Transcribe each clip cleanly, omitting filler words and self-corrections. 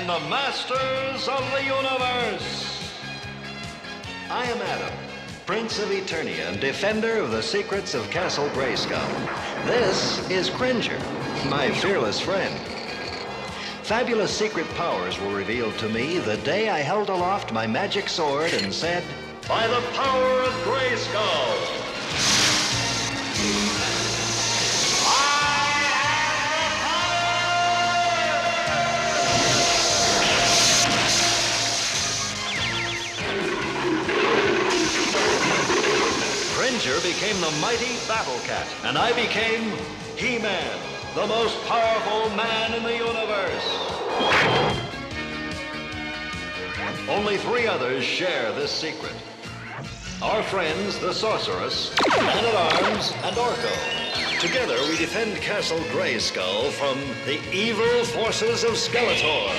and the masters of the universe. I am Adam, Prince of Eternia and defender of the secrets of Castle Grayskull. This is Cringer, my fearless friend. Fabulous secret powers were revealed to me the day I held aloft my magic sword and said, "By the power of Grayskull!" Cringer became the mighty Battle Cat, and I became He-Man, the most powerful man in the universe. Only 3 others share this secret. Our friends, the Sorceress, Man-at-Arms, and Orko. Together, we defend Castle Grayskull from the evil forces of Skeletor.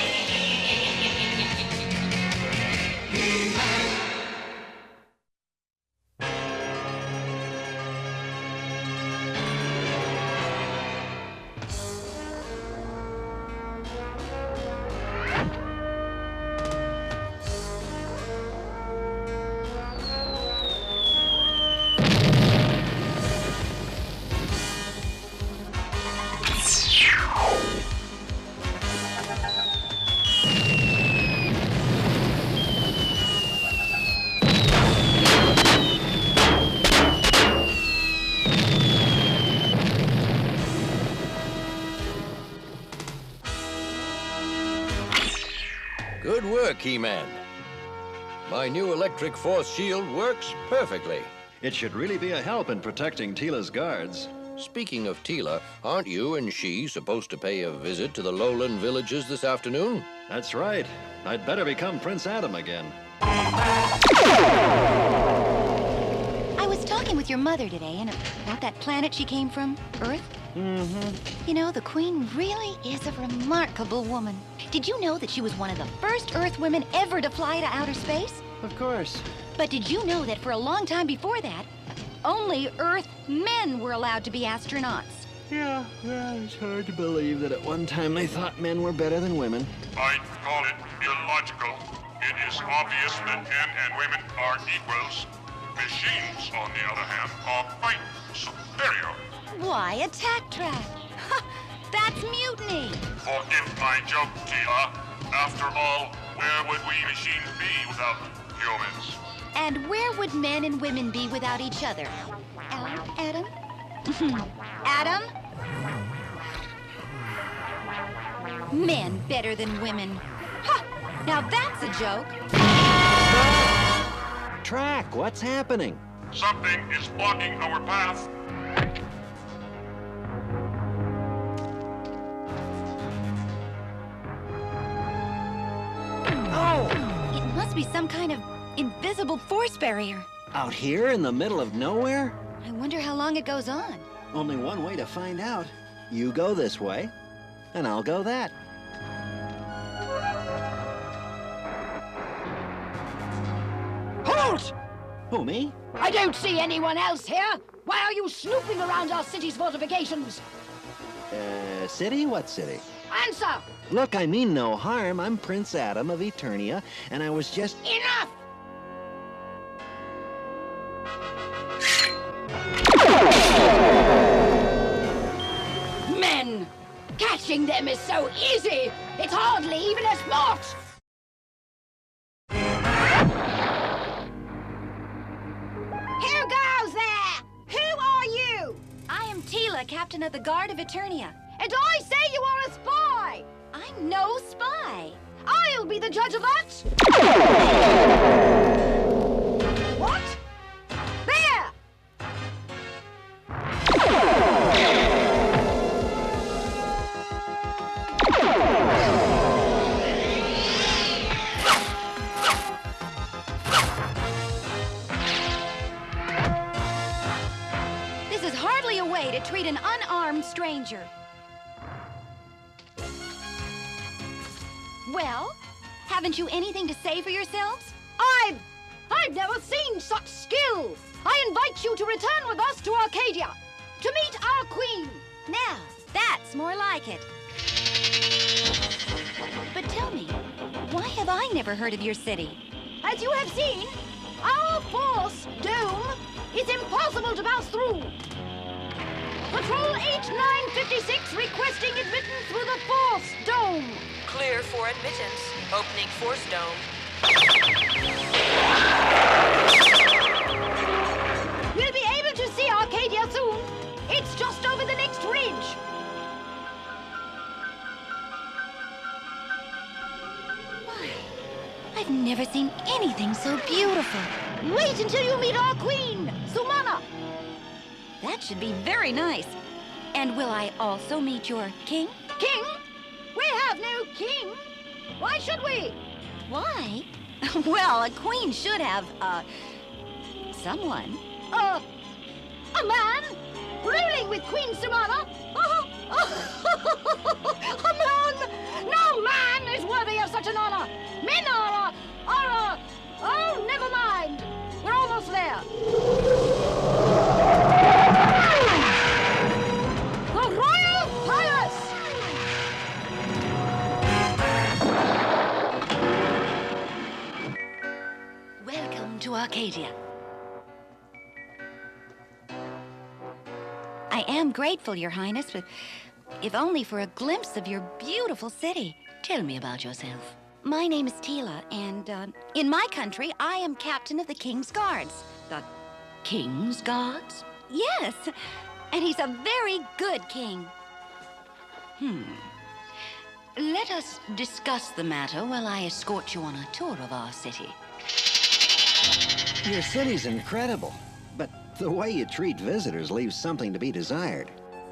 Good work, He-Man. My new electric force shield works perfectly. It should really be a help in protecting Teela's guards. Speaking of Teela, aren't you and she supposed to pay a visit to the lowland villages this afternoon? That's right. I'd better become Prince Adam again. I was talking with your mother today and about that planet she came from, Earth. Mm-hmm. You know, the Queen really is a remarkable woman. Did you know that she was one of the first Earth women ever to fly to outer space? Of course. But did you know that for a long time before that, only Earth men were allowed to be astronauts? Yeah, it's hard to believe that at one time they thought men were better than women. I call it illogical. It is obvious that men and women are equals. Machines, on the other hand, are quite superior. Why, a tack track? That's mutiny. Forgive my joke, Teela. After all, where would we machines be without humans? And where would men and women be without each other? Adam? Adam? Men better than women. Ha! Now that's a joke. Track, what's happening? Something is blocking our path. Oh! It must be some kind of invisible force barrier. Out here in the middle of nowhere? I wonder how long it goes on. Only one way to find out. You go this way, and I'll go that. Halt! Who, me? I don't see anyone else here. Why are you snooping around our city's fortifications? City? What city? Answer! Look, I mean no harm. I'm Prince Adam of Eternia, and I was just... Enough! Men! Catching them is so easy! It's hardly even a sport! Who goes there? Who are you? I am Teela, Captain of the Guard of Eternia. And I say you are a spy! I'm no spy. I'll be the judge of that! What? There! This is hardly a way to treat an unarmed stranger. Well, haven't you anything to say for yourselves? I've never seen such skill! I invite you to return with us to Arcadia, to meet our queen! Now, that's more like it. But tell Tell me, why have I never heard of your city? As you have seen, our force dome is impossible to pass through. Patrol 8956 requesting admittance through the force dome. Clear for admittance. Opening force dome. We'll be able to see Arcadia soon. It's just over the next ridge. I've never seen anything so beautiful. Wait until you meet our queen, Sumana. That should be very nice. And will I also meet your king? King? We have no king. Why should we? Why? Well, a queen should have, someone. A man? Ruling with Queen Sumana? A man? No man is worthy of such an honor. Men are oh, never mind. We're almost there. The Royal Palace! Welcome to Arcadia. I am grateful, Your Highness, but if only for a glimpse of your beautiful city. Tell me about yourself. My name is Teela, and in my country, I am captain of the King's Guards. The King's Guards? Yes, and he's a very good king. Let us discuss the matter while I escort you on a tour of our city. Your city's incredible, but the way you treat visitors leaves something to be desired.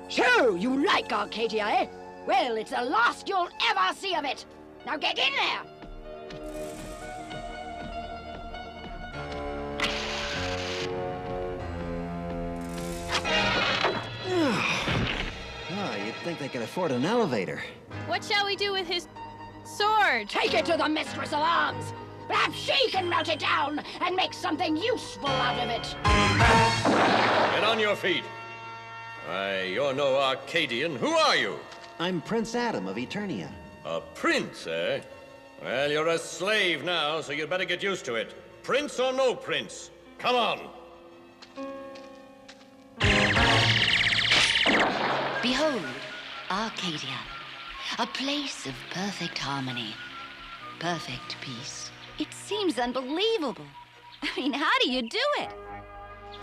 So, you like Arcadia, eh? Well, it's the last you'll ever see of it. Now get in there! Oh, you'd think they could afford an elevator. What shall we do with his sword? Take it to the Mistress of Arms! Perhaps she can melt it down and make something useful out of it. Get on your feet. Why, you're no Arcadian. Who are you? I'm Prince Adam of Eternia. A prince, eh? Well, you're a slave now, so you'd better get used to it. Prince or no prince? Come on. Behold, Arcadia, a place of perfect harmony, perfect peace. It seems unbelievable. I mean, how do you do it?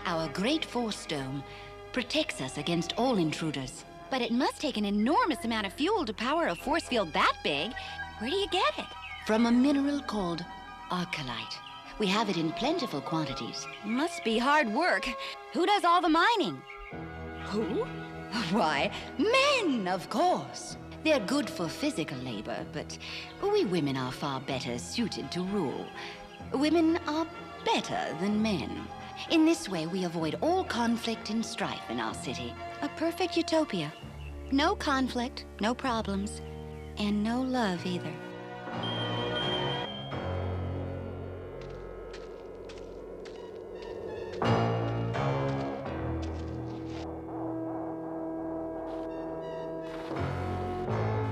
Our great force dome protects us against all intruders. But it must take an enormous amount of fuel to power a force field that big. Where do you get it? From a mineral called arcalite. We have it in plentiful quantities. Must be hard work. Who does all the mining? Who? Why, men, of course. They're good for physical labor, but we women are far better suited to rule. Women are better than men. In this way, we avoid all conflict and strife in our city. A perfect utopia. No conflict, no problems, and no love either.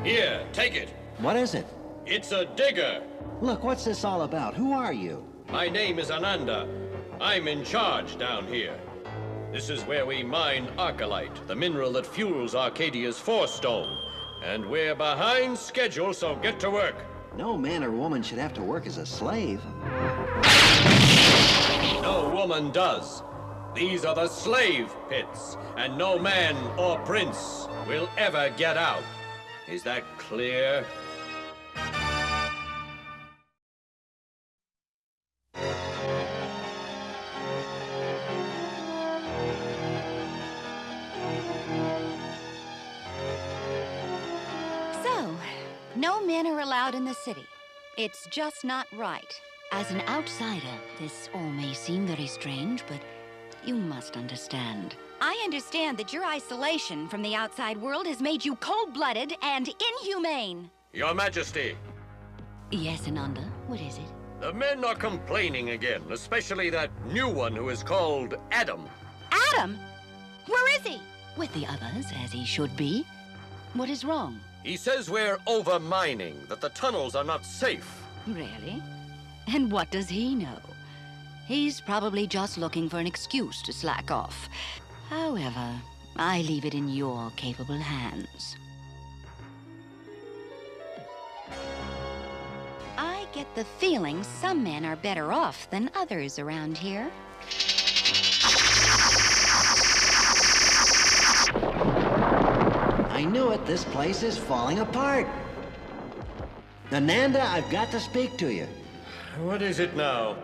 Here, take it. What is it? It's a digger. Look, what's this all about? Who are you? My name is Ananda. I'm in charge down here. This is where we mine arcalite, the mineral that fuels Arcadia's force dome. And we're behind schedule, so get to work. No man or woman should have to work as a slave. No woman does. These are the slave pits, and no man or prince will ever get out. Is that clear? No men are allowed in the city. It's just not right. As an outsider, this all may seem very strange, but you must understand. I understand that your isolation from the outside world has made you cold-blooded and inhumane. Your Majesty. Yes, Ananda, what is it? The men are complaining again, especially that new one who is called Adam. Adam? Where is he? With the others, as he should be. What is wrong? He says we're over-mining, that the tunnels are not safe. Really? And what does he know? He's probably just looking for an excuse to slack off. However, I leave it in your capable hands. I get the feeling some men are better off than others around here. I knew it. This place is falling apart. Ananda, I've got to speak to you. What is it now?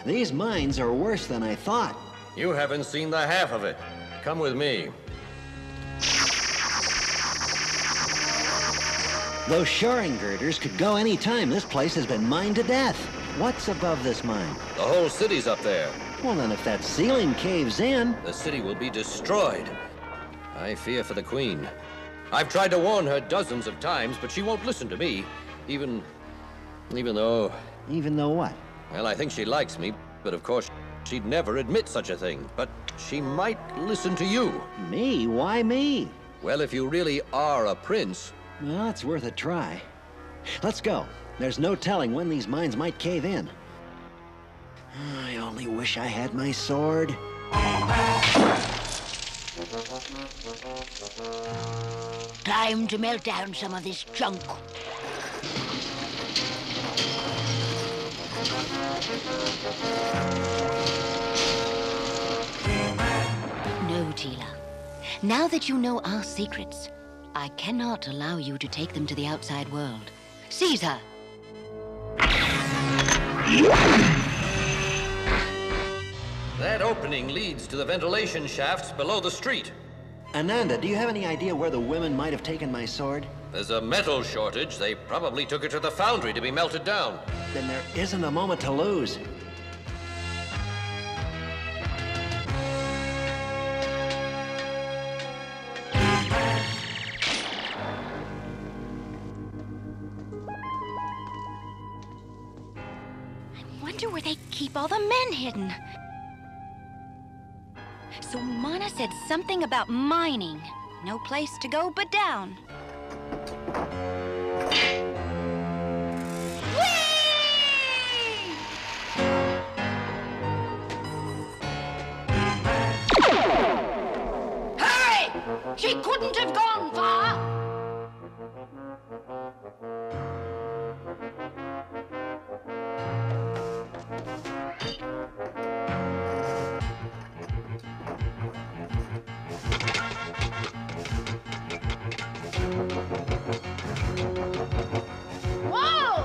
These mines are worse than I thought. You haven't seen the half of it. Come with me. Those shoring girders could go any time. This place has been mined to death. What's above this mine? The whole city's up there. Well, then if that ceiling caves in... The city will be destroyed. I fear for the Queen. I've tried to warn her dozens of times, but she won't listen to me. Even though... Even though what? Well, I think she likes me, but of course, she'd never admit such a thing. But she might listen to you. Me? Why me? Well, if you really are a prince... Well, it's worth a try. Let's go. There's no telling when these mines might cave in. I only wish I had my sword. Time to melt down some of this junk. No, Teela. Now that you know our secrets, I cannot allow you to take them to the outside world. Seize her! That opening leads to the ventilation shafts below the street. Ananda, do you have any idea where the women might have taken my sword? There's a metal shortage. They probably took it to the foundry to be melted down. Then there isn't a moment to lose. I wonder where they keep all the men hidden. So Mana said something about mining. No place to go but down. Hurry! She couldn't have gone far. Whoa!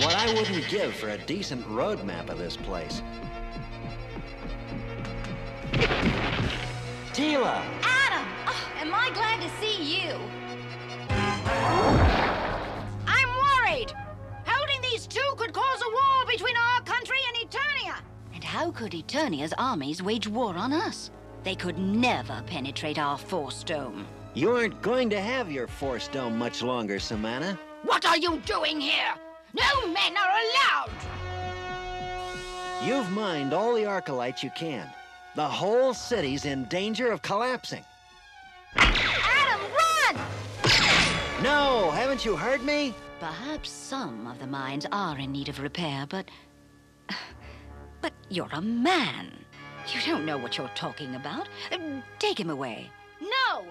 What I wouldn't give for a decent road map of this place. Teela! Adam! Oh, am I glad to see you? I'm worried. Holding these two could cause a war between our country and Eternia. And how could Eternia's armies wage war on us? They could never penetrate our force dome. You aren't going to have your force dome much longer, Samana. What are you doing here? No men are allowed. You've mined all the Arcolites you can. The whole city's in danger of collapsing. Adam, run! No, haven't you heard me? Perhaps some of the mines are in need of repair, but you're a man. You don't know what you're talking about. Take him away. No!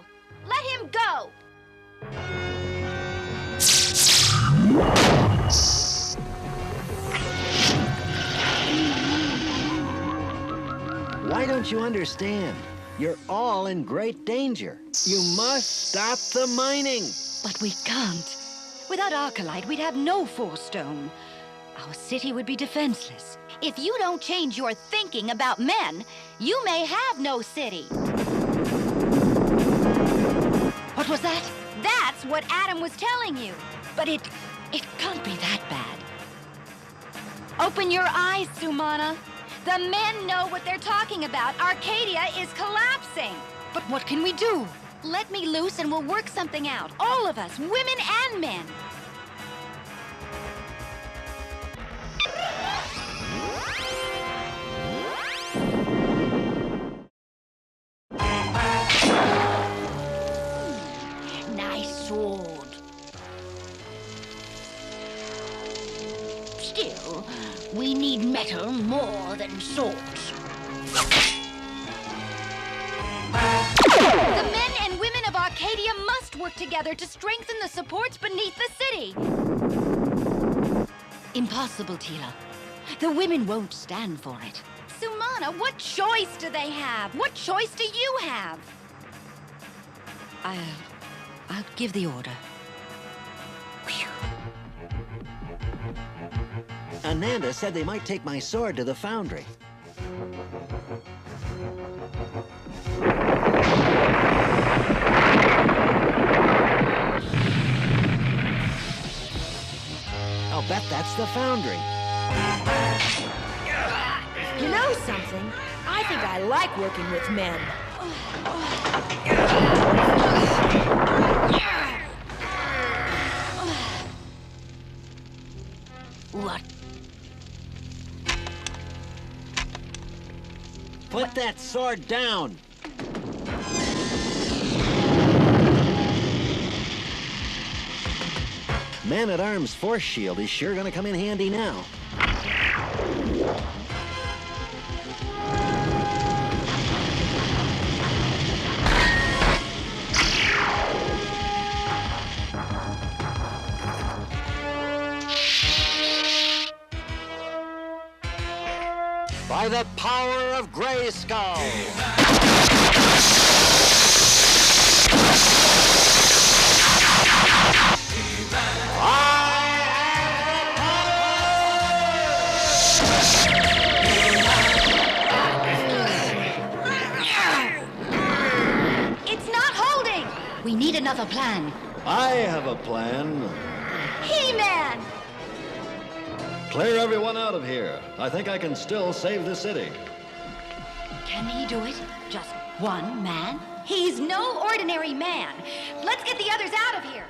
Let him go! Why don't you understand? You're all in great danger. You must stop the mining. But we can't. Without Arcolite, we'd have no force dome. Our city would be defenseless. If you don't change your thinking about men, you may have no city. What was that? That's what Adam was telling you. But it can't be that bad. Open your eyes, Sumana. The men know what they're talking about. Arcadia is collapsing. But what can we do? Let me loose and we'll work something out. All of us, women and men. We need metal more than swords. The men and women of Arcadia must work together to strengthen the supports beneath the city. Impossible, Teela. The women won't stand for it. Sumana, what choice do they have? What choice do you have? I'll give the order. Ananda said they might take my sword to the foundry. I'll bet that's the foundry. You know something? I think I like working with men. What? Put that sword down! Man-at-Arms force shield is sure gonna come in handy now. By the power of Grayskull! It's not holding! We need another plan. I have a plan. He-Man! Clear everyone out of here. I think I can still save the city. Can he do it? Just one man? He's no ordinary man. Let's get the others out of here.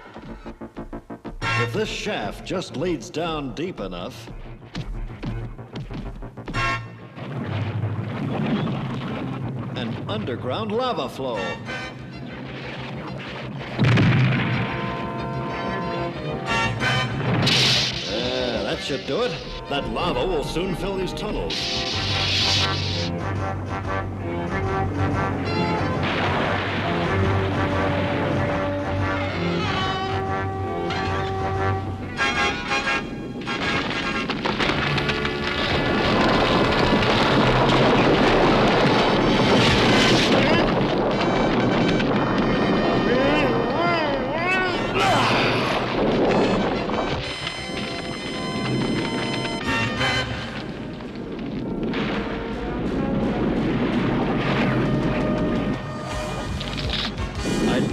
If this shaft just leads down deep enough... an underground lava flow. That should do it. That lava will soon fill these tunnels.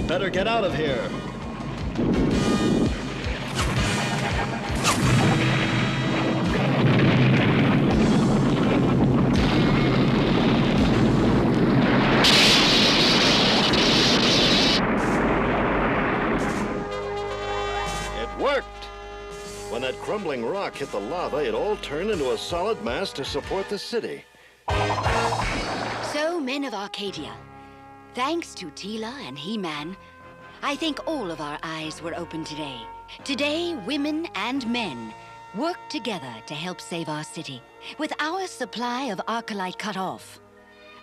Better get out of here. It worked. When that crumbling rock hit the lava, it all turned into a solid mass to support the city. So, men of Arcadia, thanks to Teela and He-Man, I think all of our eyes were open today. Today, women and men work together to help save our city. With our supply of Arcalite cut off,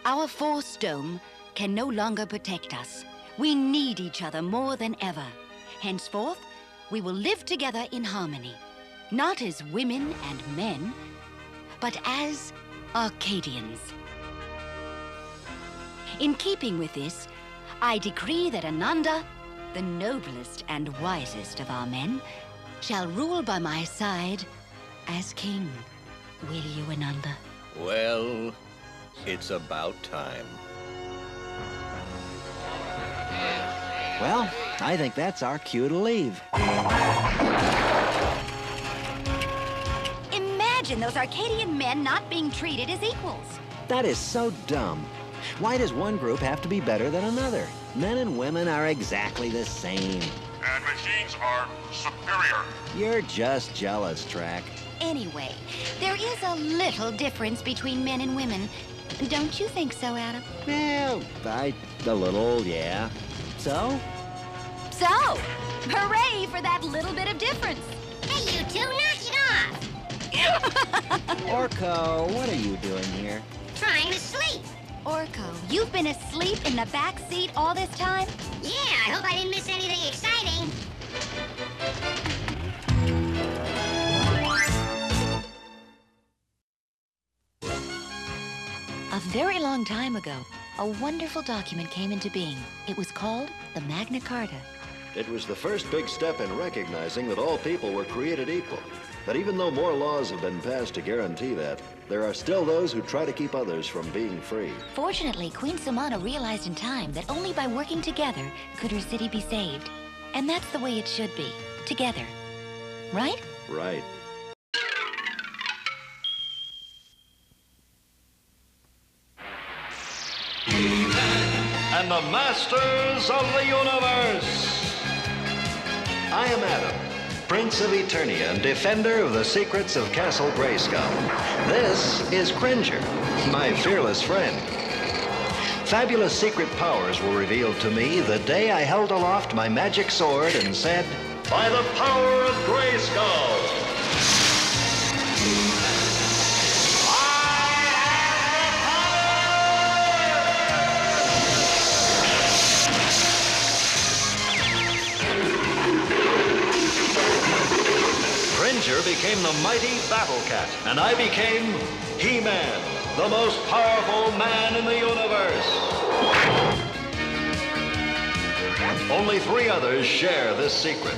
our force dome can no longer protect us. We need each other more than ever. Henceforth, we will live together in harmony, not as women and men, but as Arcadians. In keeping with this, I decree that Ananda, the noblest and wisest of our men, shall rule by my side as king. Will you, Ananda? Well, it's about time. Well, I think that's our cue to leave. Imagine those Arcadian men not being treated as equals. That is so dumb. Why does one group have to be better than another? Men and women are exactly the same. And machines are superior. You're just jealous, Track. Anyway, there is a little difference between men and women. Don't you think so, Adam? Well, a little, yeah. So? So, hooray for that little bit of difference. Hey, you two, knock it off! Orko, what are you doing here? Trying to sleep. Orko, you've been asleep in the back seat all this time? Yeah, I hope I didn't miss anything exciting. A very long time ago, a wonderful document came into being. It was called the Magna Carta. It was the first big step in recognizing that all people were created equal. But even though more laws have been passed to guarantee that, there are still those who try to keep others from being free. Fortunately, Queen Sumana realized in time that only by working together could her city be saved. And that's the way it should be. Together. Right? Right. And the Masters of the Universe. I am Adam, Prince of Eternia and defender of the secrets of Castle Grayskull. This is Cringer, my fearless friend. Fabulous secret powers were revealed to me the day I held aloft my magic sword and said, "By the power of Grayskull!" Cringer became the mighty Battle Cat, and I became He-Man, the most powerful man in the universe. Only 3 others share this secret.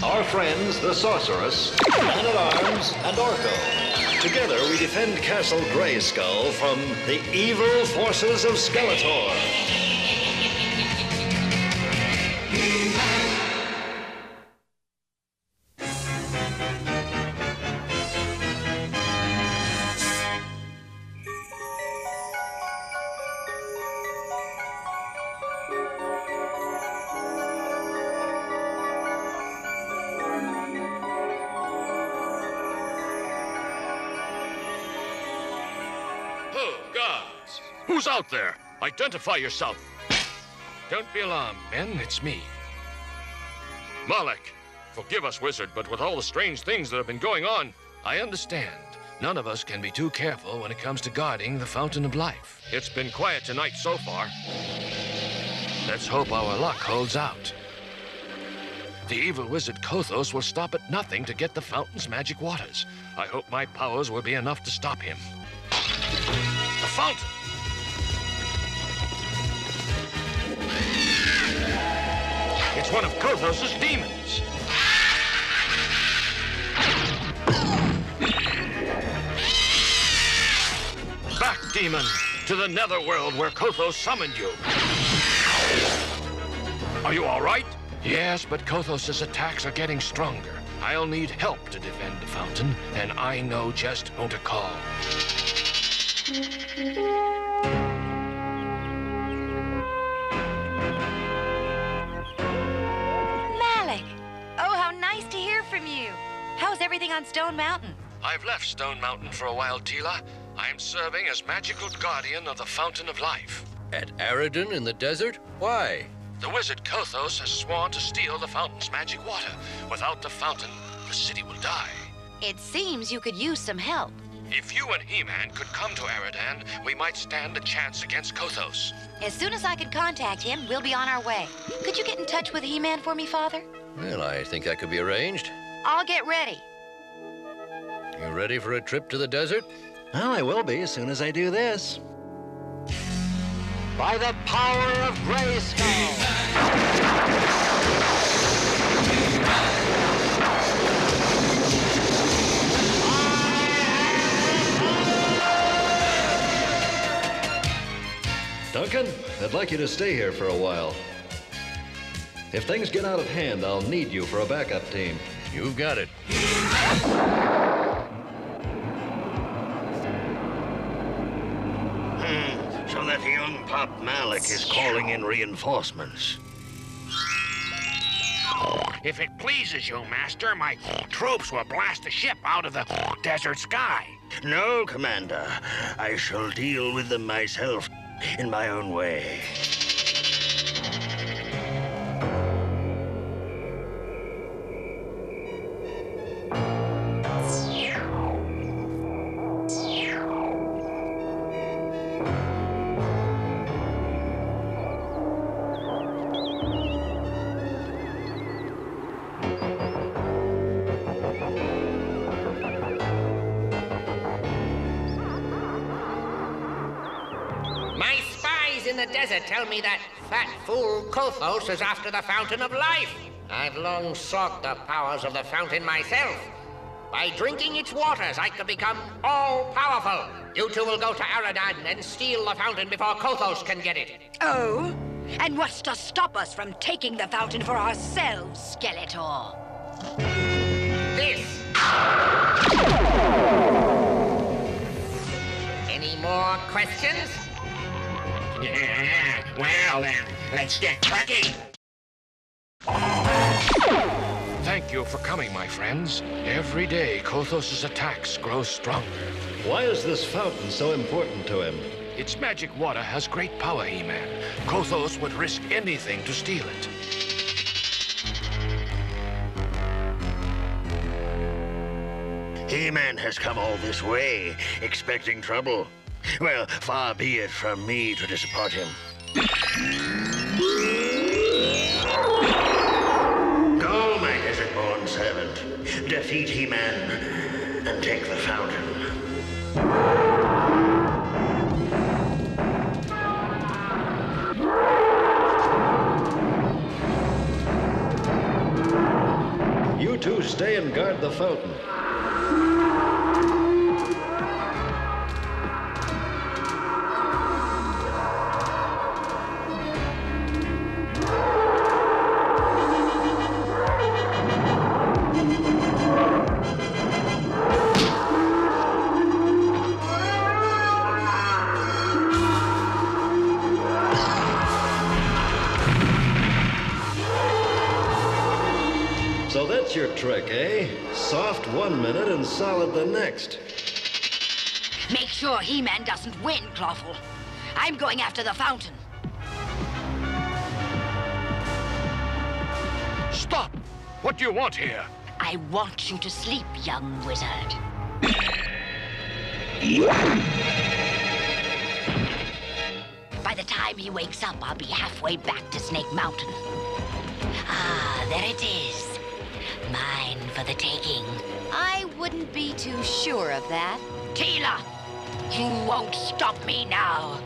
Our friends, the Sorceress, Man-at-Arms, and Orko. Together, we defend Castle Grayskull from the evil forces of Skeletor. Oh, gods! Who's out there? Identify yourself. Don't be alarmed, men. It's me. Malek, forgive us, wizard, but with all the strange things that have been going on... I understand. None of us can be too careful when it comes to guarding the Fountain of Life. It's been quiet tonight so far. Let's hope our luck holds out. The evil wizard Kothos will stop at nothing to get the fountain's magic waters. I hope my powers will be enough to stop him. The fountain! It's one of Kothos' demons. Back, demon, to the netherworld where Kothos summoned you. Are you all right? Yes, but Kothos' attacks are getting stronger. I'll need help to defend the fountain, and I know just who to call. Malek! Oh, how nice to hear from you. How's everything on Stone Mountain? I've left Stone Mountain for a while, Teela. I'm serving as magical guardian of the Fountain of Life. At Aridin in the desert? Why? The wizard Kothos has sworn to steal the fountain's magic water. Without the fountain, the city will die. It seems you could use some help. If you and He-Man could come to Aridin, we might stand a chance against Kothos. As soon as I can contact him, we'll be on our way. Could you get in touch with He-Man for me, Father? Well, I think that could be arranged. I'll get ready. You ready for a trip to the desert? Well, I will be as soon as I do this. By the power of Grayskull! Duncan, I'd like you to stay here for a while. If things get out of hand, I'll need you for a backup team. You've got it. So that young Pop Malek is calling in reinforcements. If it pleases you, Master, my troops will blast the ship out of the desert sky. No, Commander. I shall deal with them myself in my own way. desert tell me that fat fool Kothos is after the Fountain of Life. I've long sought the powers of the fountain myself. By drinking its waters, I could become all-powerful. You two will go to Aradan and steal the fountain before Kothos can get it. Oh? And what's to stop us from taking the fountain for ourselves, Skeletor? This. Any more questions? Yeah, well then, let's get cracking. Thank you for coming, my friends. Every day, Kothos' attacks grow stronger. Why is this fountain so important to him? Its magic water has great power, He-Man. Kothos would risk anything to steal it. He-Man has come all this way, expecting trouble. Well, far be it from me to disappoint him. Go, my desert-born servant. Defeat He-Man and take the fountain. You two stay and guard the fountain. So that's your trick, eh? Soft 1 minute and solid the next. Make sure He-Man doesn't win, Clawful. I'm going after the fountain. Stop! What do you want here? I want you to sleep, young wizard. By the time he wakes up, I'll be halfway back to Snake Mountain. Ah, there it is. Mine for the taking. I wouldn't be too sure of that. Teela, you won't stop me now.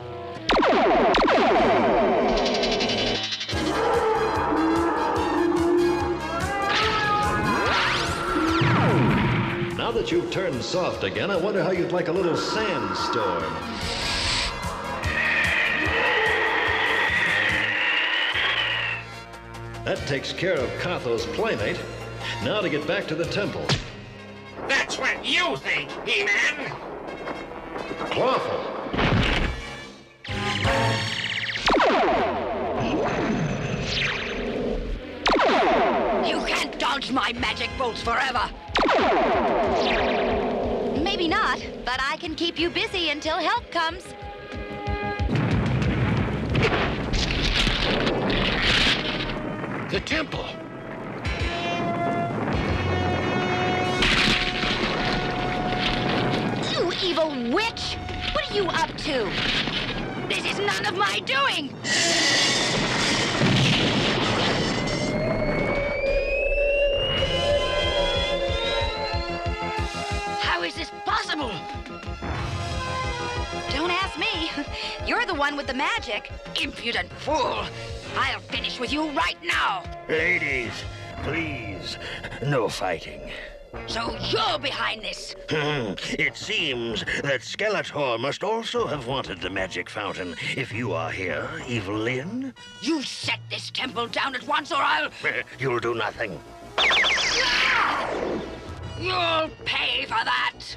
Now that you've turned soft again, I wonder how you'd like a little sandstorm. That takes care of Kothos' playmate. Now to get back to the temple. That's what you think, He-Man. Clawful. You can't dodge my magic bolts forever. Maybe not, but I can keep you busy until help comes. The temple. You evil witch! What are you up to? This is none of my doing! How is this possible? Don't ask me. You're the one with the magic. Impudent fool! I'll finish with you right now! Ladies, please, no fighting. So you're behind this? It seems that Skeletor must also have wanted the magic fountain if you are here, Evelyn. You set this temple down at once or I'll... You'll do nothing. You'll pay for that!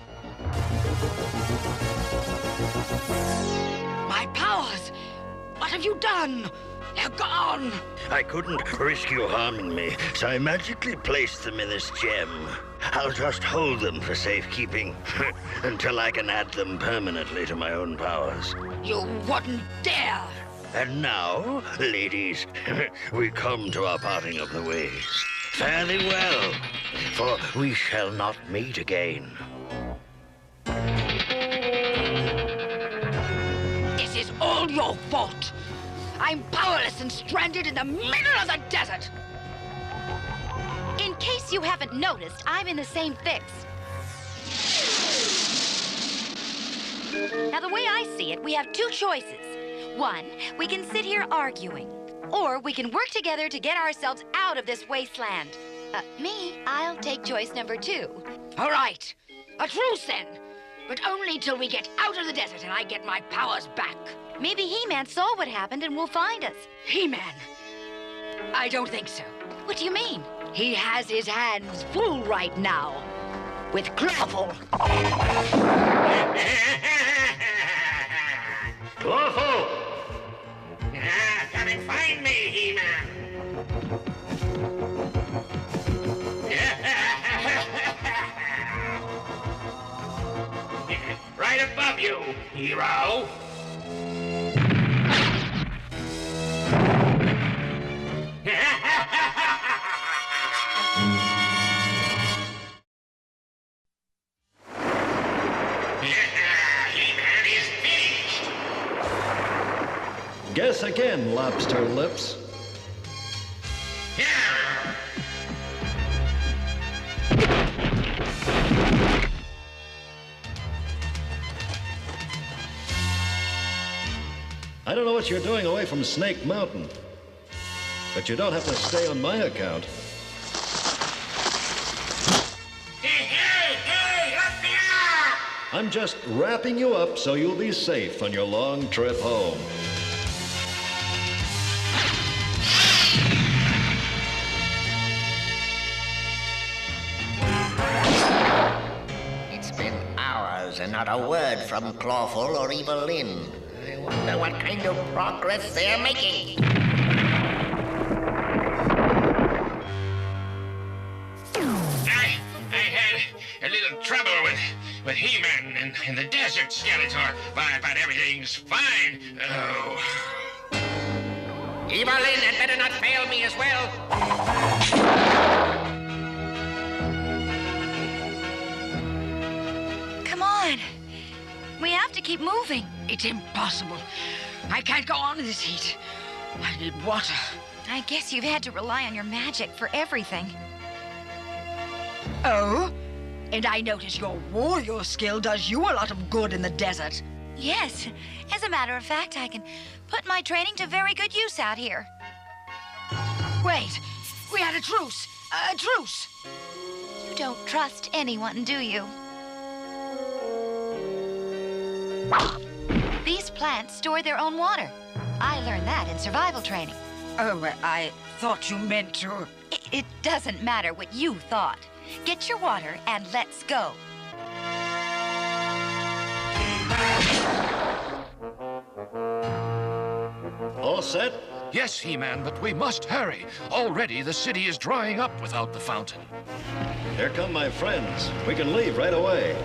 My powers! What have you done? They're gone! I couldn't risk you harming me, so I magically placed them in this gem. I'll just hold them for safekeeping until I can add them permanently to my own powers. You wouldn't dare! And now, ladies, we come to our parting of the ways. Fare thee well, for we shall not meet again. This is all your fault! I'm powerless and stranded in the middle of the desert! In case you haven't noticed, I'm in the same fix. Now, the way I see it, we have two choices. One, we can sit here arguing. Or we can work together to get ourselves out of this wasteland. I'll take choice number 2. All right. A truce then. But only till we get out of the desert and I get my powers back. Maybe He-Man saw what happened and will find us. He-Man? I don't think so. What do you mean? He has his hands full right now. With Clawful. Clawful! Come and find me, He-Man. Right above you, hero. He-Man is finished. Guess again, Lobster Lips. I don't know what you're doing away from Snake Mountain, but you don't have to stay on my account. Hey, let me out! I'm just wrapping you up so you'll be safe on your long trip home. It's been hours and not a word from Clawful or Evil Lynn. I wonder what kind of progress they're making. I had a little trouble with He-Man in the desert, Skeletor, but everything's fine. Oh. Evil Lynn had better not fail me as well. Come on. We have to keep moving. It's impossible. I can't go on in this heat. I need water. I guess you've had to rely on your magic for everything. Oh? And I notice your warrior skill does you a lot of good in the desert. Yes. As a matter of fact, I can put my training to very good use out here. Wait. We had a truce. A truce. You don't trust anyone, do you? These plants store their own water. I learned that in survival training. Oh, I thought you meant to. It doesn't matter what you thought. Get your water and let's go. All set? Yes, He-Man, but we must hurry. Already the city is drying up without the fountain. Here come my friends. We can leave right away.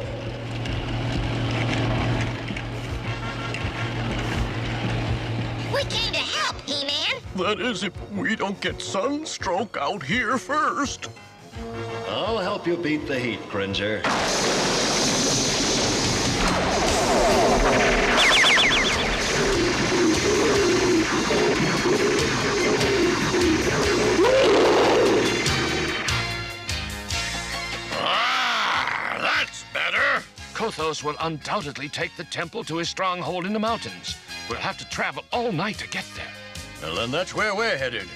We came to help, He-Man. That is, if we don't get sunstroke out here first. I'll help you beat the heat, Cringer. That's better. Kothos will undoubtedly take the temple to his stronghold in the mountains. We'll have to travel all night to get there. Well, then that's where we're headed.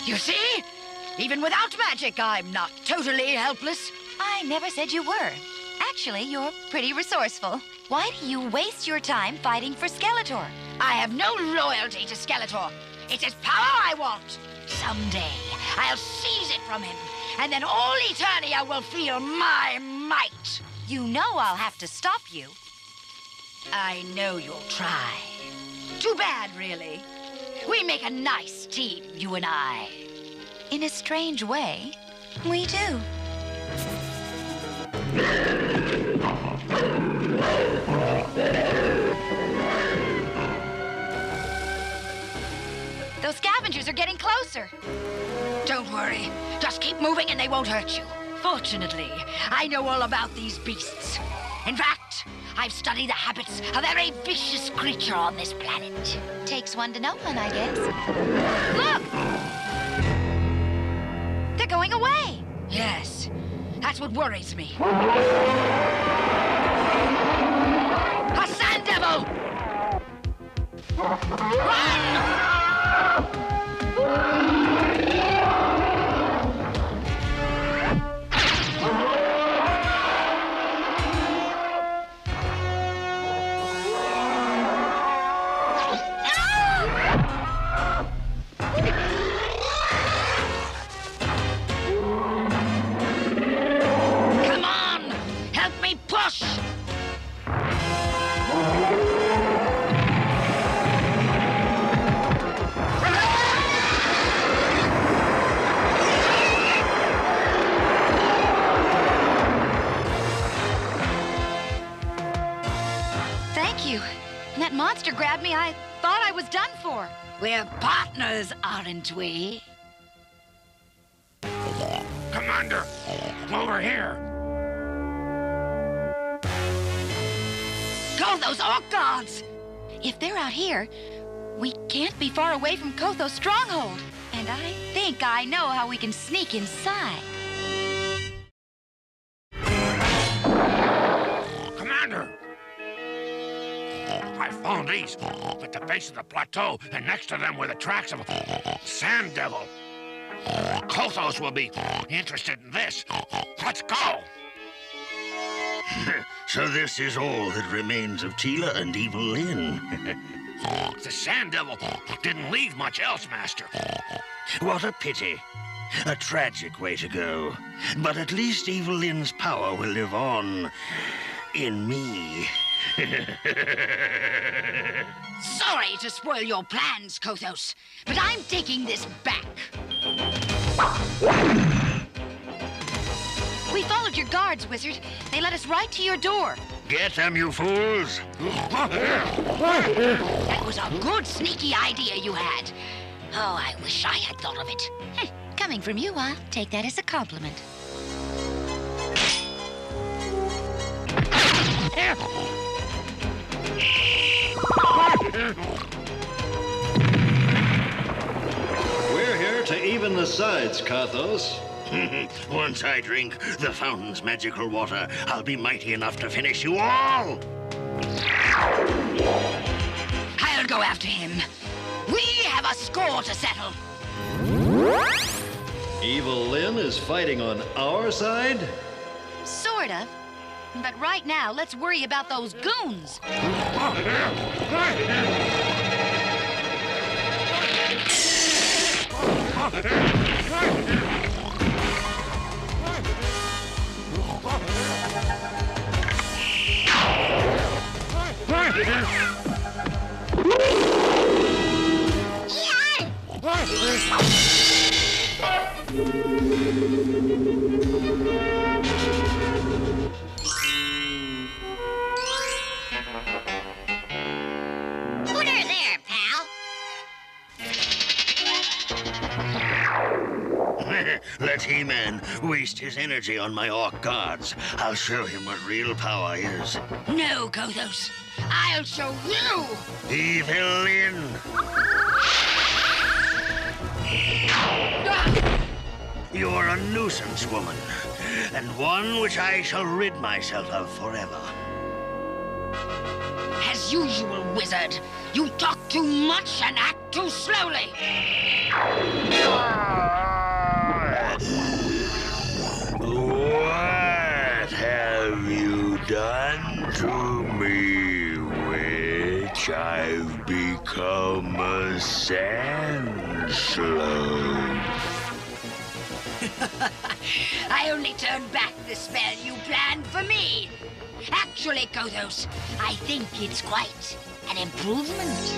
You see? Even without magic, I'm not totally helpless. I never said you were. Actually, you're pretty resourceful. Why do you waste your time fighting for Skeletor? I have no loyalty to Skeletor. It's his power I want. Someday, I'll seize it from him, and then all Eternia will feel my might. You know I'll have to stop you. I know you'll try. Too bad, really. We make a nice team, you and I. In a strange way, we do. Those scavengers are getting closer. Don't worry. Just keep moving and they won't hurt you. Fortunately, I know all about these beasts. In fact, I've studied the habits of every vicious creature on this planet. Takes one to know one, I guess. Look! They're going away. Yes, that's what worries me. A sand devil! Run! Come on! Help me push! Thank you. When that monster grabbed me, I thought I was done for. We're partners, aren't we? Commander, over here. Go, those Ork guards! If they're out here, we can't be far away from Kothos' stronghold. And I think I know how we can sneak inside. Commander! I found these at the base of the plateau, and next to them were the tracks of a sand devil. Kothos will be interested in this. Let's go! So this is all that remains of Teela and Evil Lyn. The sand devil didn't leave much else, Master. What a pity. A tragic way to go. But at least Evil Lyn's power will live on in me. Sorry to spoil your plans, Kothos, but I'm taking this back. We followed your guards, Wizard. They led us right to your door. Get them, you fools! That was a good sneaky idea you had. Oh, I wish I had thought of it. Coming from you, I'll take that as a compliment. We're here to even the sides, Kothos. Once I drink the fountain's magical water, I'll be mighty enough to finish you all! I'll go after him. We have a score to settle. Evil Lyn is fighting on our side? Sort of. But right now, let's worry about those goons. Put her there, pal. Let He-Man waste his energy on my Ork guards. I'll show him what real power is. No, Kothos. I'll show you. Evil Lyn! You're a nuisance, woman, and one which I shall rid myself of forever. As usual, wizard, you talk too much and act too slowly. What have you done to me, witch? I've become a sand slug. I only turned back the spell you planned for me. Actually, Kothos, I think it's quite an improvement.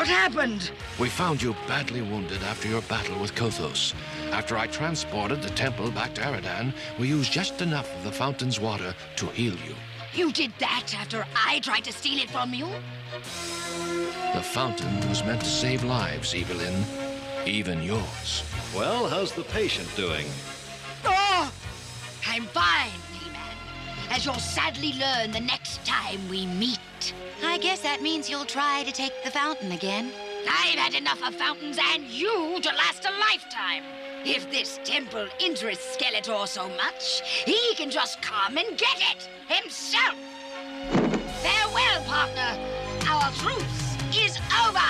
What happened? We found you badly wounded after your battle with Kothos. After I transported the temple back to Eridan, we used just enough of the fountain's water to heal you. You did that after I tried to steal it from you? The fountain was meant to save lives, Evelyn. Even yours. Well, how's the patient doing? Oh! I'm fine, He-Man. As you'll sadly learn the next time we meet. I guess that means you'll try to take the fountain again. I've had enough of fountains and you to last a lifetime. If this temple interests Skeletor so much, he can just come and get it himself. Farewell, partner. Our truce is over.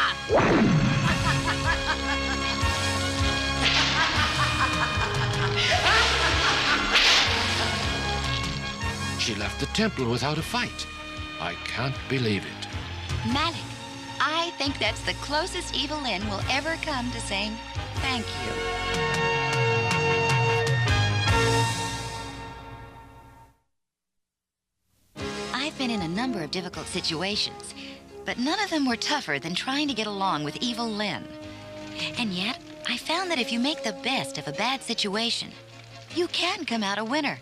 She left the temple without a fight. I can't believe it. Malik, I think that's the closest Evelyn will ever come to saying thank you. I've been in a number of difficult situations, but none of them were tougher than trying to get along with Evil Lyn. And yet, I found that if you make the best of a bad situation, you can come out a winner.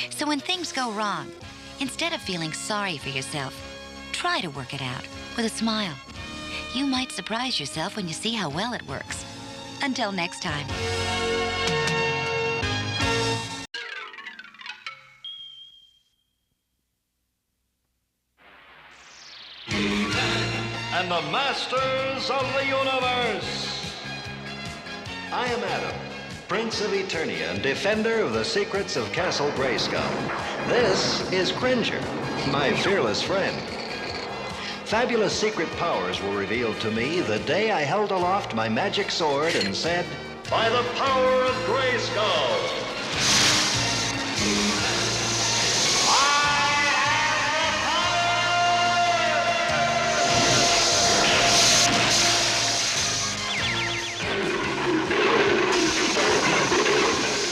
So when things go wrong, instead of feeling sorry for yourself, try to work it out with a smile. You might surprise yourself when you see how well it works. Until next time. And the Masters of the Universe. I am Adam, Prince of Eternia and defender of the secrets of Castle Grayskull. This is Cringer, my fearless friend. Fabulous secret powers were revealed to me the day I held aloft my magic sword and said, "By the power of Grayskull!"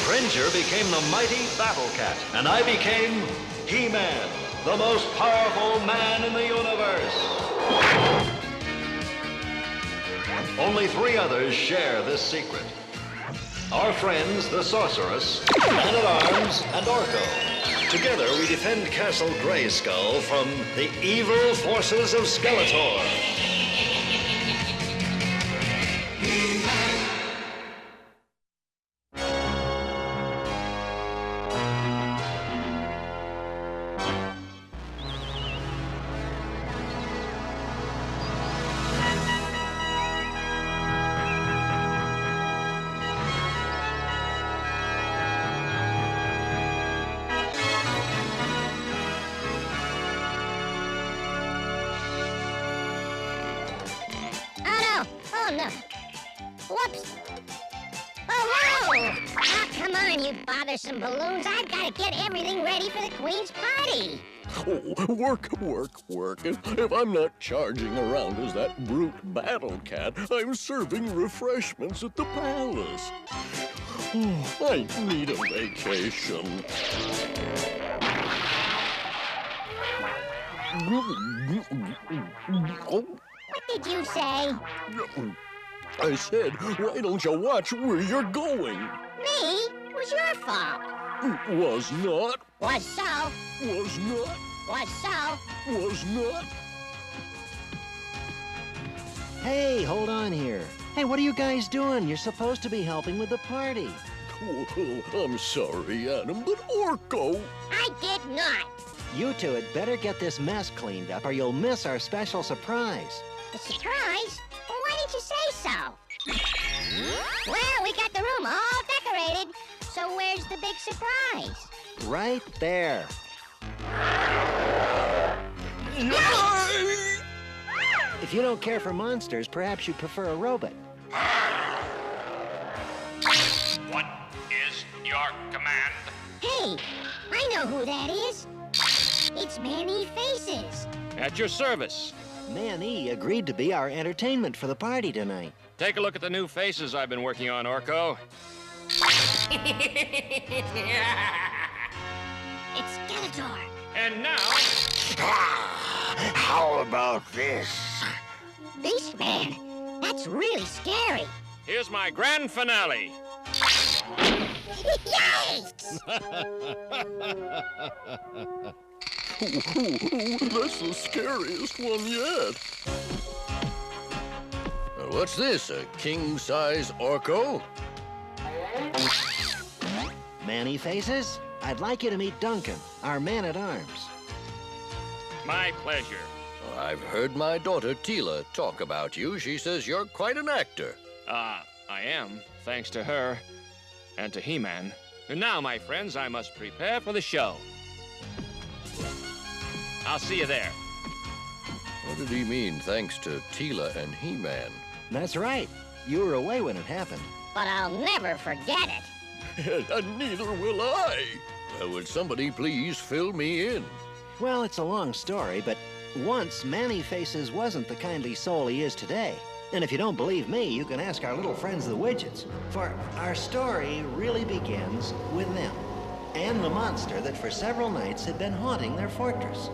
Cringer became the mighty Battle Cat, and I became He-Man, the most powerful man in the universe. Only 3 others share this secret. Our friends, the Sorceress, Man-at-Arms, and Orko. Together, we defend Castle Grayskull from the evil forces of Skeletor. Oh, no. Whoops. Oh, no! Oh, come on, you bothersome balloons. I've got to get everything ready for the Queen's party. Oh, work. If I'm not charging around as that brute Battle Cat, I'm serving refreshments at the palace. Oh, I need a vacation. What did you say? I said, why don't you watch where you're going? Me? It was your fault. Was not. Was so. Was not. Was so. Was not. Hey, hold on here. Hey, what are you guys doing? You're supposed to be helping with the party. Oh, I'm sorry, Adam, but Orko... I did not. You two had better get this mess cleaned up or you'll miss our special surprise. A surprise? Well, why didn't you say so? Well, we got the room all decorated, so where's the big surprise? Right there. If you don't care for monsters, perhaps you prefer a robot. What is your command? Hey, I know who that is. It's Man-E Faces. At your service. Man-E agreed to be our entertainment for the party tonight. Take a look at the new faces I've been working on, Orko. It's Skeletor. And now... How about this? Beastman, that's really scary. Here's my grand finale. Yikes! That's the scariest one yet. What's this, a king-size Orko? Manny Faces, I'd like you to meet Duncan, our man-at-arms. My pleasure. I've heard my daughter Teela talk about you. She says you're quite an actor. I am, thanks to her and to He-Man. And now, my friends, I must prepare for the show. I'll see you there. What did he mean, thanks to Teela and He-Man? That's right. You were away when it happened. But I'll never forget it. And neither will I. Would somebody please fill me in? Well, it's a long story, but once Manny Faces wasn't the kindly soul he is today. And if you don't believe me, you can ask our little friends the Widgets. For our story really begins with them, and the monster that for several nights had been haunting their fortress.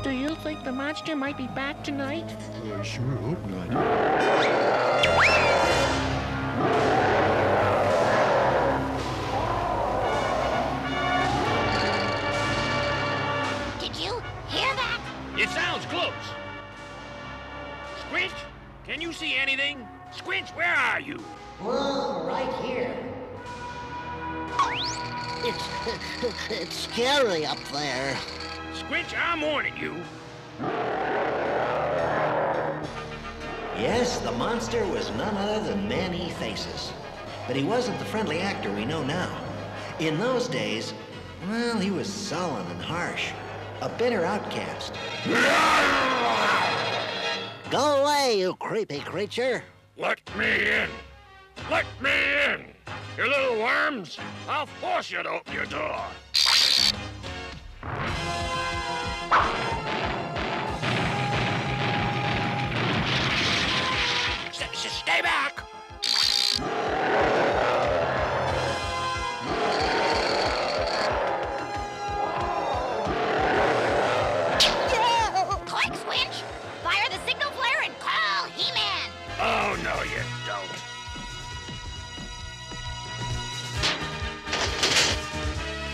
Do you think the monster might be back tonight? I sure hope not. Did you hear that? It sounds close. Squinch, can you see anything? Squinch, where are you? Well, right here. It's scary up there. Squinch, I'm warning you. Yes, the monster was none other than Manny Faces. But he wasn't the friendly actor we know now. In those days, well, he was sullen and harsh. A bitter outcast. Go away, you creepy creature. Let me in. Let me in. You little worms. I'll force you to open your door. Stay back! Quick, Squinch! Fire the signal flare and call He-Man! Oh, no, you don't.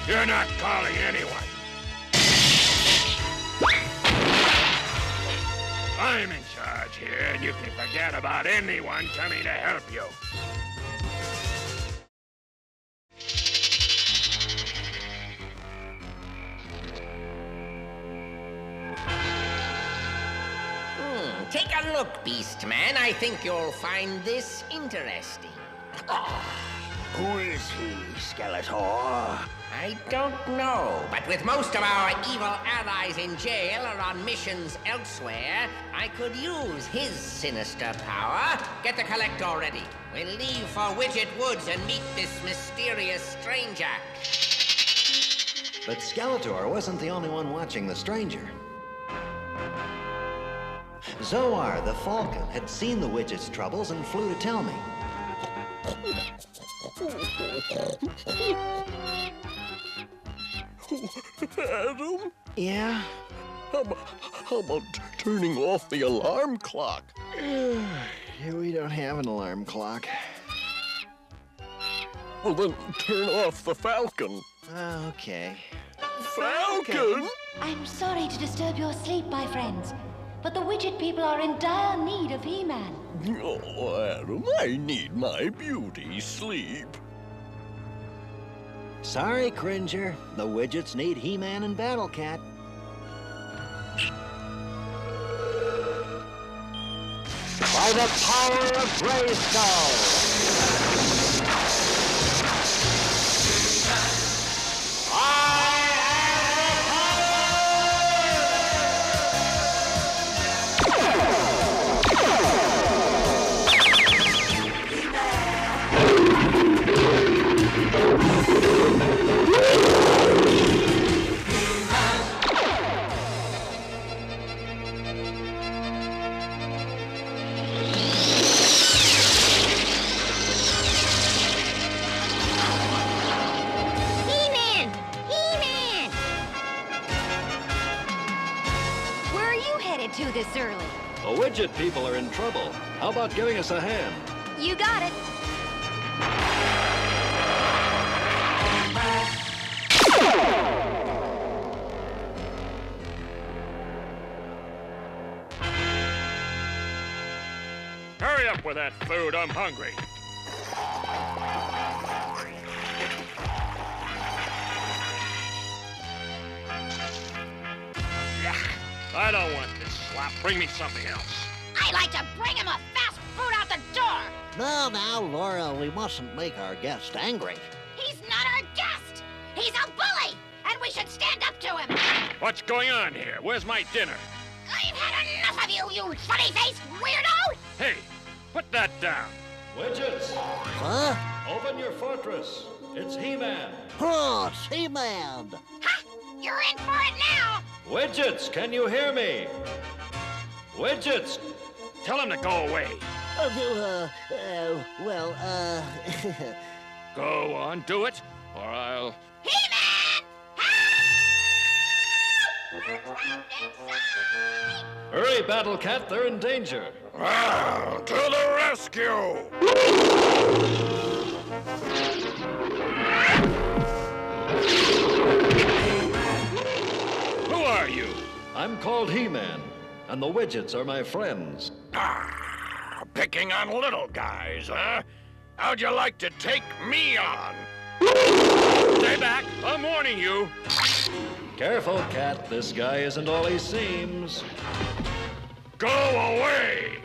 You're not calling anyone. I'm in charge here, and you can forget about anyone coming to help you. Take a look, Beastman. I think you'll find this interesting. Who is he, Skeletor? I don't know, but with most of our evil allies in jail or on missions elsewhere, I could use his sinister power. Get the collector ready. We'll leave for Widget Woods and meet this mysterious stranger. But Skeletor wasn't the only one watching the stranger. Zoar, the Falcon, had seen the Widget's troubles and flew to tell me. Adam? Yeah? How about turning off the alarm clock? We don't have an alarm clock. Well, then turn off the Falcon. Okay. Falcon? I'm sorry to disturb your sleep, my friends, but the Widget people are in dire need of He-Man. Oh, Adam, I need my beauty sleep. Sorry, Cringer. The Widgets need He-Man and Battle Cat. By the power of Grayskull! this early. The widget people are in trouble. How about giving us a hand? You got it. Hurry up with that food, I'm hungry. I don't want this slop. Bring me something else. I like to bring him a fast food out the door. Now, Laura, we mustn't make our guest angry. He's not our guest. He's a bully, and we should stand up to him. What's going on here? Where's my dinner? I've had enough of you, you funny-faced weirdo! Hey, put that down. Widgets! Huh? Open your fortress. It's He-Man. Oh, it's He-Man. Ha! You're in for it now! Widgets, can you hear me? Widgets! Tell him to go away. Go on, do it, or I'll... He-Man! Help! Hurry, Battle Cat, they're in danger. To the rescue! Who are you? I'm called He-Man, and the widgets are my friends. Picking on little guys, huh? How'd you like to take me on? Stay back, I'm warning you. Careful, Cat, this guy isn't all he seems. Go away!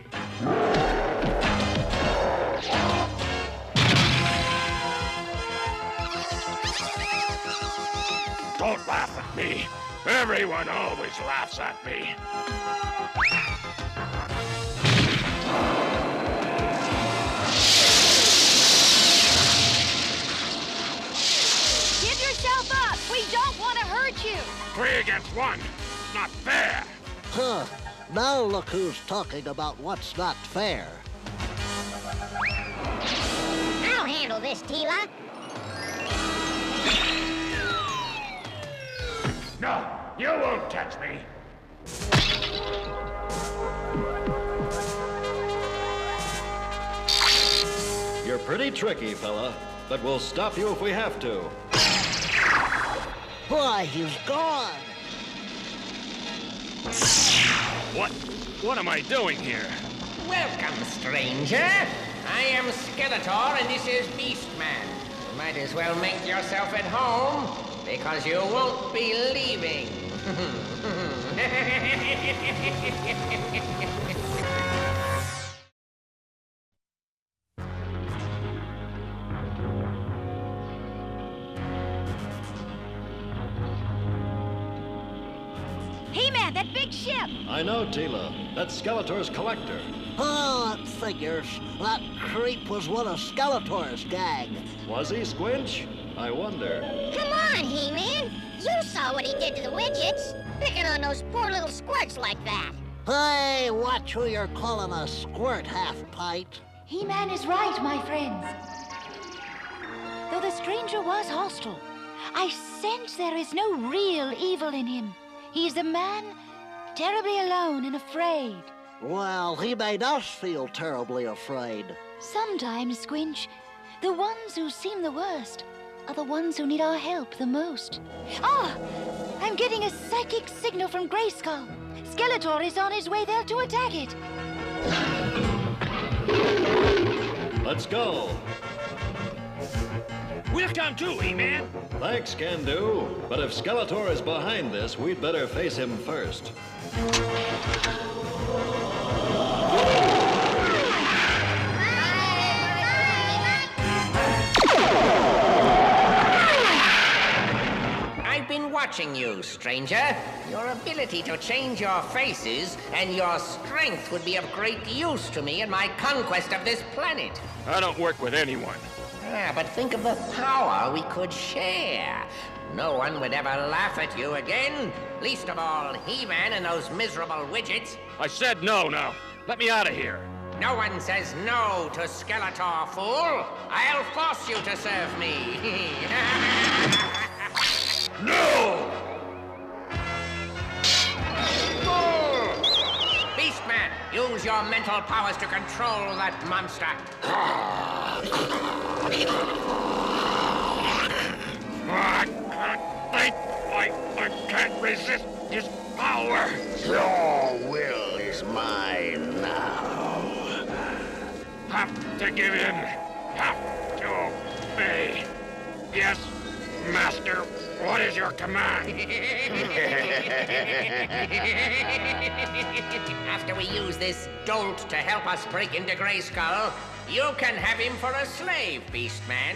Don't laugh at me. Everyone always laughs at me. Give yourself up. We don't want to hurt you. 3 against 1. It's not fair. Huh. Now look who's talking about what's not fair. I'll handle this, Teela. No, you won't touch me. You're pretty tricky, fella, but we'll stop you if we have to. Why, he's gone. What am I doing here? Welcome, stranger. I am Skeletor, and this is Beastman. You might as well make yourself at home, because you won't be leaving. He-Man, that big ship! I know, Teela. That's Skeletor's collector. Oh, it figures. That creep was one of Skeletor's gang. Was he, Squinch? I wonder. Come on, He-Man. You saw what he did to the widgets. Picking on those poor little squirts like that. Hey, watch who you're calling a squirt, half-pint. He-Man is right, my friends. Though the stranger was hostile, I sense there is no real evil in him. He's a man terribly alone and afraid. Well, he made us feel terribly afraid. Sometimes, Squinch, the ones who seem the worst are the ones who need our help the most. Ah! I'm getting a psychic signal from Grayskull. Skeletor is on his way there to attack it. Let's go. We'll come too, He-Man. Thanks, Can Do. But if Skeletor is behind this, we'd better face him first. I've been watching you, stranger. Your ability to change your faces and your strength would be of great use to me in my conquest of this planet. I don't work with anyone. But think of the power we could share. No one would ever laugh at you again. Least of all, He-Man and those miserable widgets. I said no now. Let me out of here. No one says no to Skeletor, fool. I'll force you to serve me. No! your mental powers to control that monster. I can't resist his power. Your will is mine now. Have to give in. Have to obey. Yes, Master. What is your command? After we use this dolt to help us break into Grayskull, you can have him for a slave, Beastman.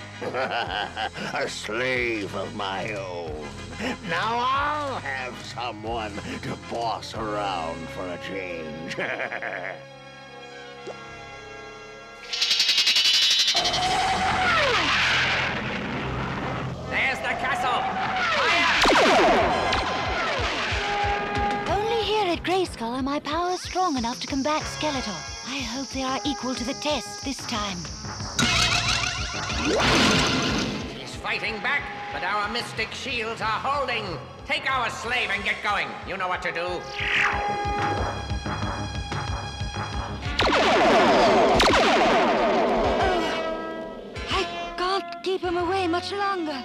A slave of my own. Now I'll have someone to boss around for a change. There's the castle! Only here at Grayskull are my powers strong enough to combat Skeletor. I hope they are equal to the test this time. He's fighting back, but our mystic shields are holding. Take our slave and get going. You know what to do. I can't keep him away much longer.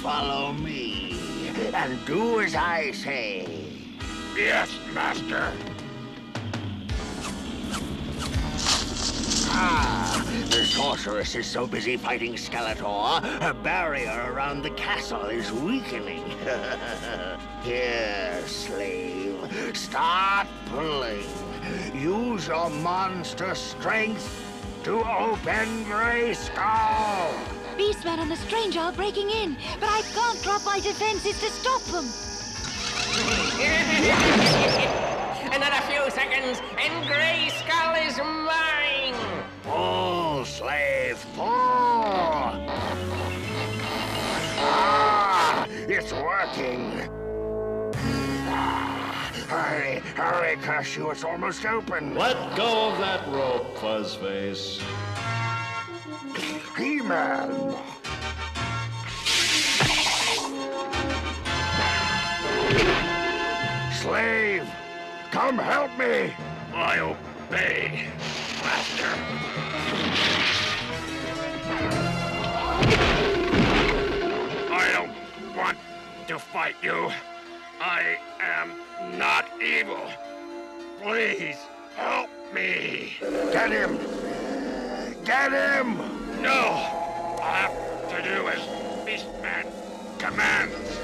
Follow me, and do as I say. Yes, Master. The Sorceress is so busy fighting Skeletor, her barrier around the castle is weakening. Here, slave, start pulling. Use your monster strength to open Grayskull. Beastman and the Stranger are breaking in, but I can't drop my defenses to stop them. Another few seconds, and Grayskull is mine! Pull, slave, pull! It's working! Hurry, hurry, curse you, it's almost open! Let go of that rope, Fuzzface. He-Man! Slave, come help me! I obey, Master. I don't want to fight you. I am not evil. Please, help me. Get him! Get him! No! All I have to do is Beastman commands.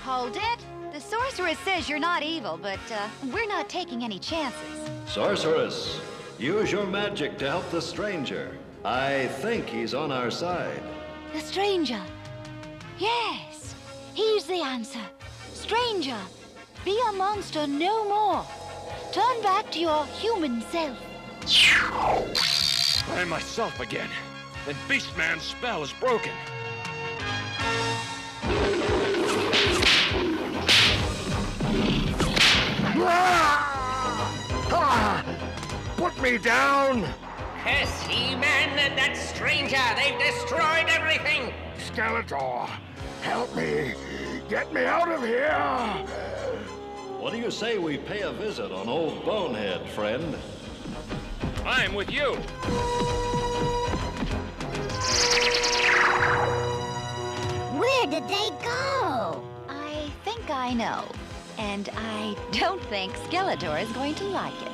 Hold it. The Sorceress says you're not evil, but we're not taking any chances. Sorceress, use your magic to help the stranger. I think he's on our side. The Stranger. Yes, he's the answer. Stranger, be a monster no more. Turn back to your human self. I am myself again. Then Beastman's spell is broken. Put me down! Curse He-Man and that stranger! They've destroyed everything! Skeletor, help me! Get me out of here! What do you say we pay a visit on old Bonehead, friend? I'm with you! Where did they go? I think I know. And I don't think Skeletor is going to like it.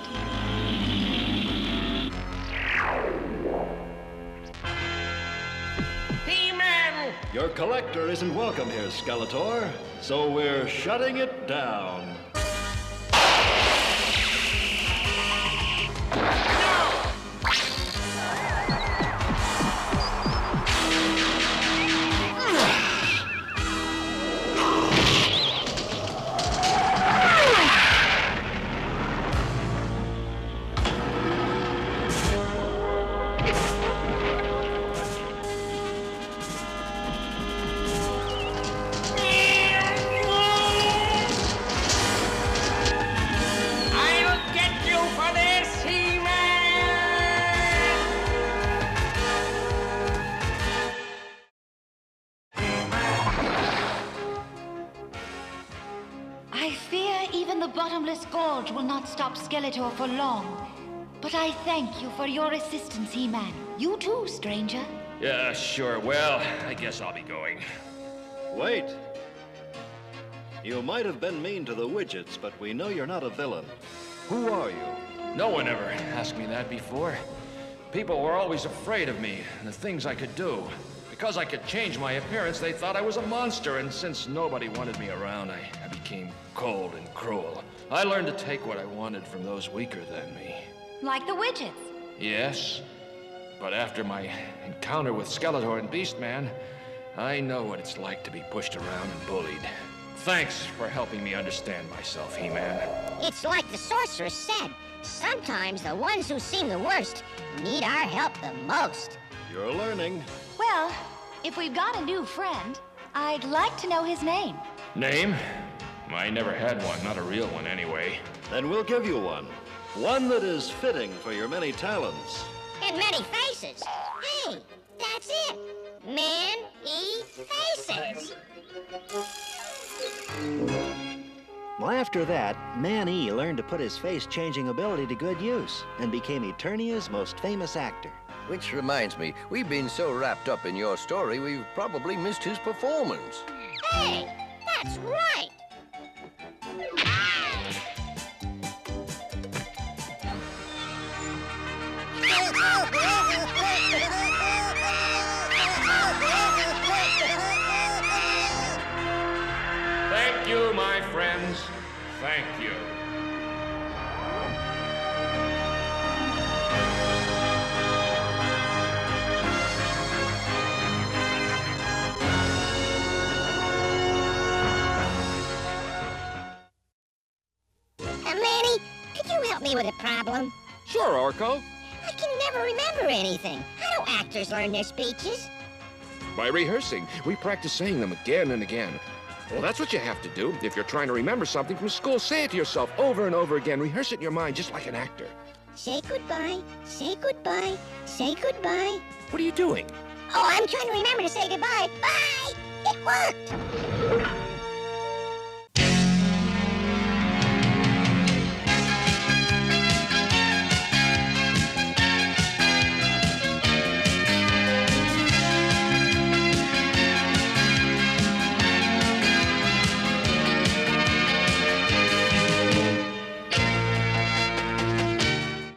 He-Man! Your collector isn't welcome here, Skeletor, so we're shutting it down. I'll get you for this, He-Man! I fear even the bottomless gorge will not stop Skeletor for long. But I thank you for your assistance, He-Man. You too, stranger. Yeah, sure. Well, I guess I'll be going. Wait. You might have been mean to the widgets, but we know you're not a villain. Who are you? No one ever asked me that before. People were always afraid of me and the things I could do. Because I could change my appearance, they thought I was a monster, and since nobody wanted me around, I became cold and cruel. I learned to take what I wanted from those weaker than me. Like the widgets. Yes, but after my encounter with Skeletor and Beastman, I know what it's like to be pushed around and bullied. Thanks for helping me understand myself, He-Man. It's like the Sorceress said. Sometimes the ones who seem the worst need our help the most. You're learning. Well, if we've got a new friend, I'd like to know his name. Name? I never had one, not a real one anyway. Then we'll give you one. One that is fitting for your many talents. And many faces. Hey, that's it. Man-E-Faces. Well, after that, Man-E learned to put his face-changing ability to good use and became Eternia's most famous actor. Which reminds me, we've been so wrapped up in your story, we've probably missed his performance. Hey, that's right. Thank you, my friends. Thank you. Manny, could you help me with a problem? Sure, Orko. I can never remember anything. How do actors learn their speeches? By rehearsing. We practice saying them again and again. Well, that's what you have to do. If you're trying to remember something from school, say it to yourself over and over again. Rehearse it in your mind just like an actor. Say goodbye, say goodbye, say goodbye. What are you doing? Oh, I'm trying to remember to say goodbye. Bye! It worked!